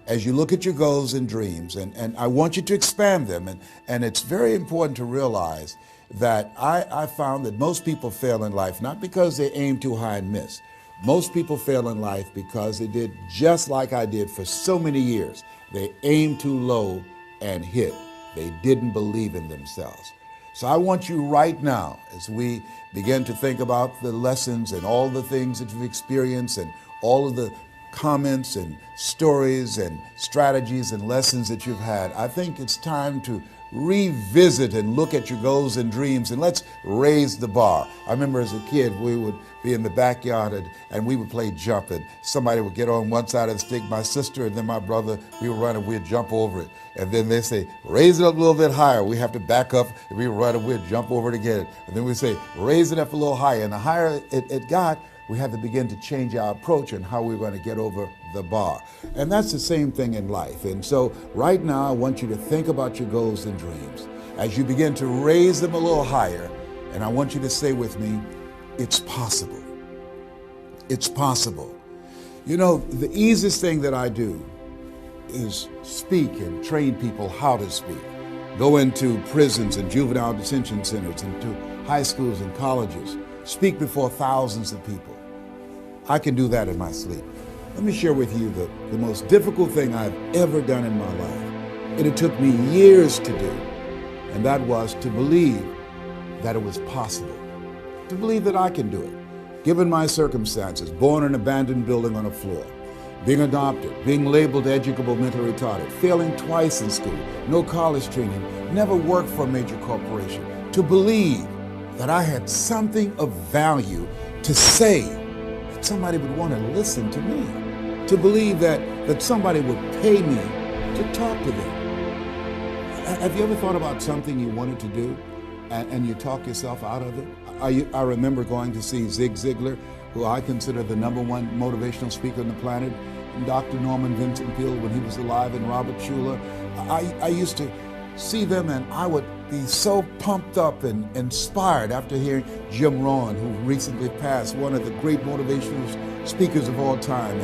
as you look at your goals and dreams, and I want you to expand them. And it's very important to realize that I found that most people fail in life, not because they aim too high and miss. Most people fail in life because they did just like I did for so many years. They aimed too low and hit. They didn't believe in themselves. So I want you right now, as we begin to think about the lessons and all the things that you've experienced and all of the comments and stories and strategies and lessons that you've had, I think it's time to revisit and look at your goals and dreams, and let's raise the bar. I remember as a kid, we would be in the backyard and we would play jump, and somebody would get on one side of the stick, my sister and then my brother, we would run and we'd jump over it. And then they say, raise it up a little bit higher. We have to back up and we would run and we'd jump over it again. And then we say, raise it up a little higher. And the higher it got, we had to begin to change our approach and how we're going to get over the bar. And that's the same thing in life. And so right now, I want you to think about your goals and dreams as you begin to raise them a little higher. And I want you to say with me, it's possible. It's possible. You know, the easiest thing that I do is speak and train people how to speak. Go into prisons and juvenile detention centers, into high schools and colleges, speak before thousands of people. I can do that in my sleep. Let me share with you the most difficult thing I've ever done in my life. And it took me years to do. And that was to believe that it was possible. To believe that I can do it. Given my circumstances, born in an abandoned building on a floor, being adopted, being labeled educable mentally retarded, failing twice in school, no college training, never worked for a major corporation. To believe that I had something of value to say, that somebody would want to listen to me, to believe that somebody would pay me to talk to them. Have you ever thought about something you wanted to do and you talk yourself out of it? I remember going to see Zig Ziglar, who I consider the #1 motivational speaker on the planet, and Dr. Norman Vincent Peale when he was alive, and Robert Schuller. I used to see them and I would be so pumped up and inspired after hearing Jim Rohn, who recently passed, one of the great motivational speakers of all time,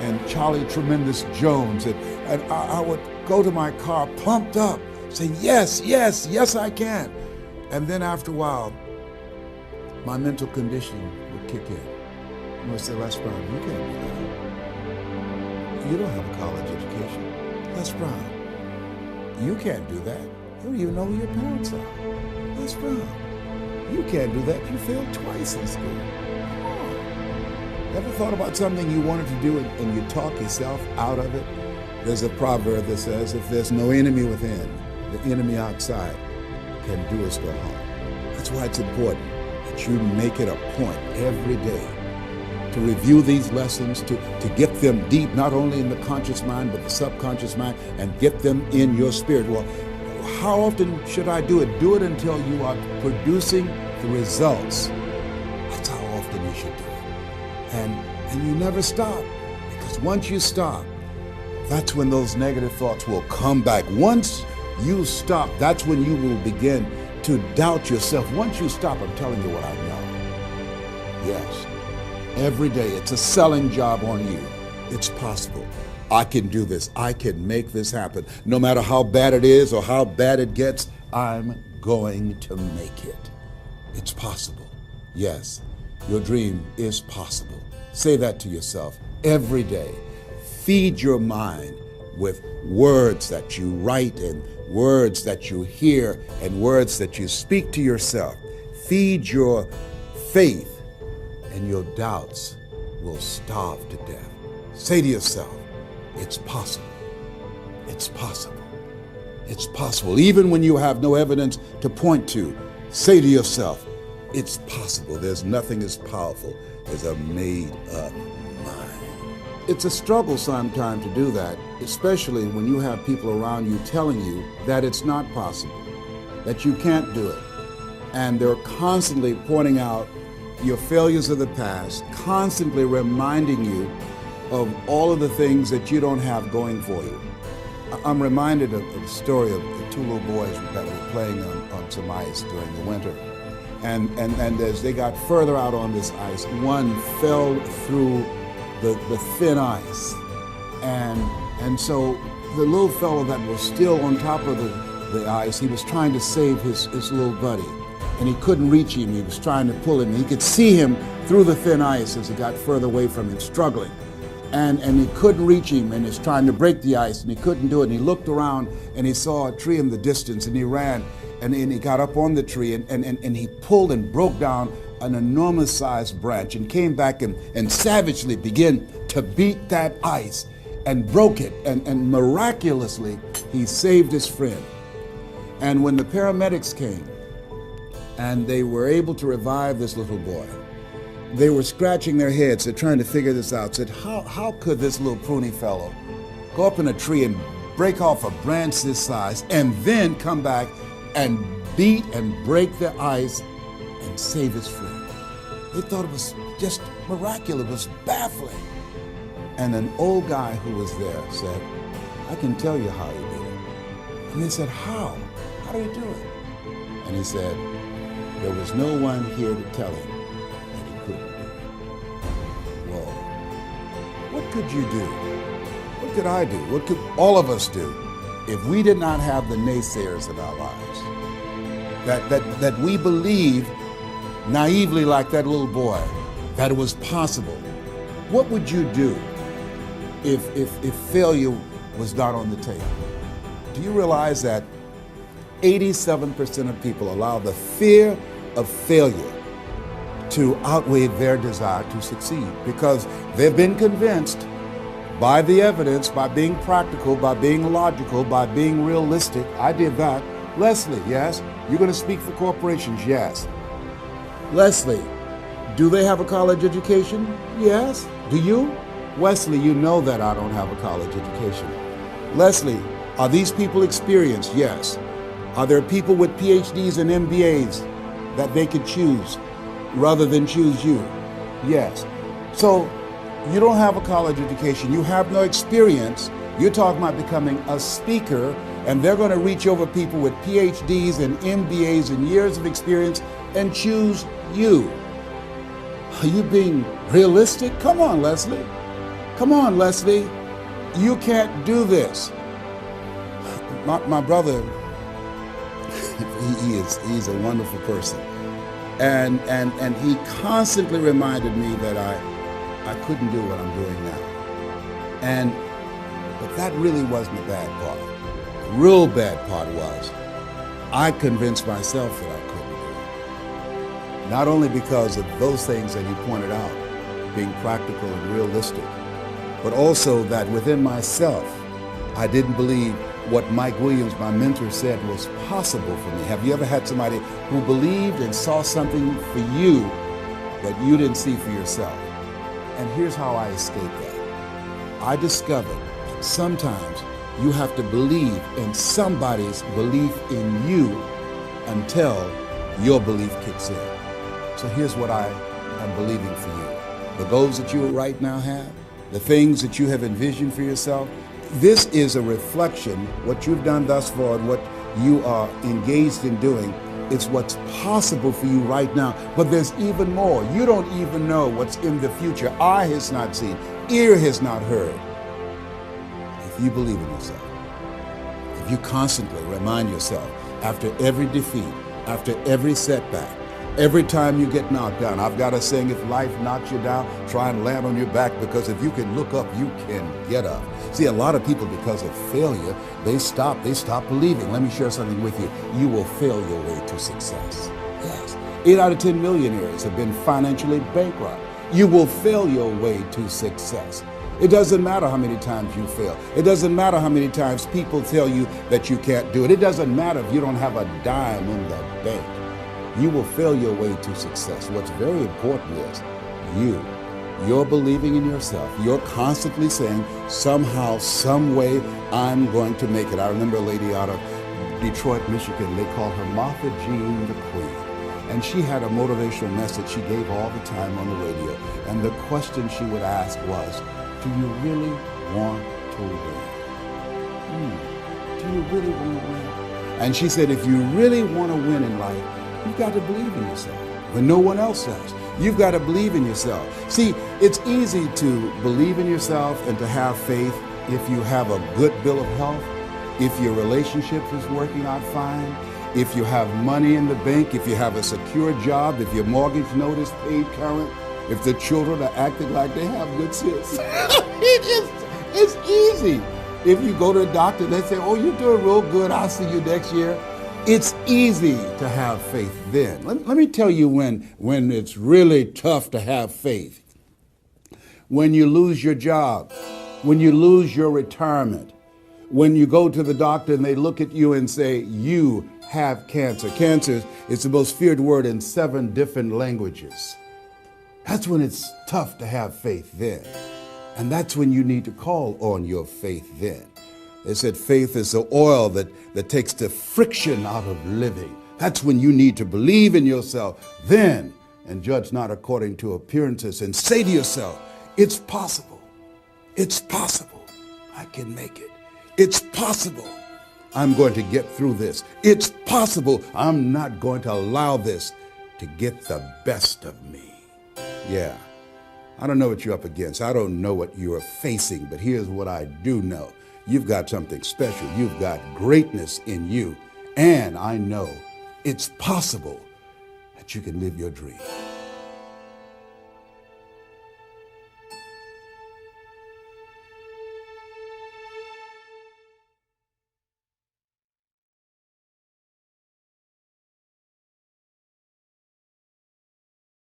and Charlie Tremendous Jones. And I would go to my car pumped up, saying, yes, yes, yes, I can. And then after a while, my mental conditioning would kick in. I would say, Les Brown, you can't do that. You don't have a college education. Les Brown, you can't do that. You don't even know who your parents are. Les Brown, you can't do that. You failed twice in school. Come on. Ever thought about something you wanted to do and you talk yourself out of it? There's a proverb that says, if there's no enemy within, the enemy outside can do us no harm. That's why it's important that you make it a point every day to review these lessons, to get them deep, not only in the conscious mind, but the subconscious mind, and get them in your spirit. Well, how often should I do it? Do it until you are producing the results. That's how often you should do it. And you never stop, because once you stop, that's when those negative thoughts will come back. Once you stop, that's when you will begin to doubt yourself. Once you stop, I'm telling you what I know. Yes. Every day, it's a selling job on you. It's possible. I can do this. I can make this happen. No matter how bad it is or how bad it gets, I'm going to make it. It's possible. Yes, your dream is possible. Say that to yourself every day. Feed your mind with words that you write and words that you hear and words that you speak to yourself. Feed your faith, and your doubts will starve to death. Say to yourself, it's possible. It's possible. It's possible. Even when you have no evidence to point to, say to yourself, it's possible. There's nothing as powerful as a made-up mind. It's a struggle sometimes to do that, especially when you have people around you telling you that it's not possible, that you can't do it. And they're constantly pointing out your failures of the past, constantly reminding you of all of the things that you don't have going for you. I'm reminded of the story of the two little boys that were playing on some ice during the winter. And as they got further out on this ice, one fell through the thin ice. And And so the little fellow that was still on top of the ice, he was trying to save his little buddy. And he couldn't reach him. He was trying to pull him. He could see him through the thin ice as he got further away from him, struggling. And he couldn't reach him, and he's trying to break the ice, and he couldn't do it. And he looked around, and he saw a tree in the distance, and he ran, and he got up on the tree, and he pulled and broke down an enormous sized branch and came back and savagely began to beat that ice and broke it. And miraculously, he saved his friend. And when the paramedics came, and they were able to revive this little boy, they were scratching their heads. They're trying to figure this out. Said, how could this little pruny fellow go up in a tree and break off a branch this size and then come back and beat and break the ice and save his friend? They thought it was just miraculous. It was baffling. And an old guy who was there said, I can tell you how he did it. And they said, how? How did he do it? And he said, there was no one here to tell him that he couldn't do it. Whoa. What could you do? What could I do? What could all of us do if we did not have the naysayers in our lives? That we believe naively, like that little boy, that it was possible. What would you do if failure was not on the table? Do you realize that 87% of people allow the fear of failure to outweigh their desire to succeed because they've been convinced by the evidence, by being practical, by being logical, by being realistic. I did that. Leslie, yes? You're going to speak for corporations? Yes. Leslie, do they have a college education? Yes. Do you? Wesley, you know that I don't have a college education. Leslie, are these people experienced? Yes. Are there people with PhDs and MBAs that they could choose rather than choose you? Yes. So you don't have a college education. You have no experience. You're talking about becoming a speaker, and they're going to reach over people with PhDs and MBAs and years of experience and choose you. Are you being realistic? Come on, Leslie. Come on, Leslie. You can't do this. My brother, he's a wonderful person. And he constantly reminded me that I couldn't do what I'm doing now. But that really wasn't the bad part. The real bad part was I convinced myself that I couldn't do it. Not only because of those things that he pointed out, being practical and realistic, but also that within myself, I didn't believe what Mike Williams, my mentor, said was possible for me. Have you ever had somebody who believed and saw something for you that you didn't see for yourself? And here's how I escaped that. I discovered that sometimes you have to believe in somebody's belief in you until your belief kicks in. So here's what I am believing for you. The goals that you right now have, the things that you have envisioned for yourself, this is a reflection, what you've done thus far and what you are engaged in doing. It's what's possible for you right now, but there's even more. You don't even know what's in the future. Eye has not seen, ear has not heard. If you believe in yourself, if you constantly remind yourself after every defeat, after every setback, every time you get knocked down, I've got a saying, if life knocks you down, try and land on your back, because if you can look up, you can get up. See, a lot of people, because of failure, they stop believing. Let me share something with you. You will fail your way to success. Yes. 8 out of 10 millionaires have been financially bankrupt. You will fail your way to success. It doesn't matter how many times you fail. It doesn't matter how many times people tell you that you can't do it. It doesn't matter if you don't have a dime in the bank. You will fail your way to success. What's very important is you're believing in yourself. You're constantly saying, somehow, some way, I'm going to make it. I remember a lady out of Detroit, Michigan. They call her Martha Jean the Queen. And she had a motivational message she gave all the time on the radio. And the question she would ask was, do you really want to win? Do you really want to win? And she said, if you really want to win in life, you've got to believe in yourself when no one else does. You've got to believe in yourself. See, it's easy to believe in yourself and to have faith if you have a good bill of health, if your relationship is working out fine, if you have money in the bank, if you have a secure job, if your mortgage note is paid current, if the children are acting like they have good sense. It's easy. If you go to a doctor and they say, oh, you're doing real good, I'll see you next year. It's easy to have faith then. Let me tell you when it's really tough to have faith. When you lose your job, when you lose your retirement, when you go to the doctor and they look at you and say, you have cancer. Cancer is the most feared word in 7 different languages. That's when it's tough to have faith then. And that's when you need to call on your faith then. They said faith is the oil that takes the friction out of living. That's when you need to believe in yourself then and judge not according to appearances and say to yourself, it's possible. It's possible. I can make it. It's possible. I'm going to get through this. It's possible. I'm not going to allow this to get the best of me. Yeah. I don't know what you're up against. I don't know what you are facing, but here's what I do know. You've got something special. You've got greatness in you. And I know it's possible that you can live your dream.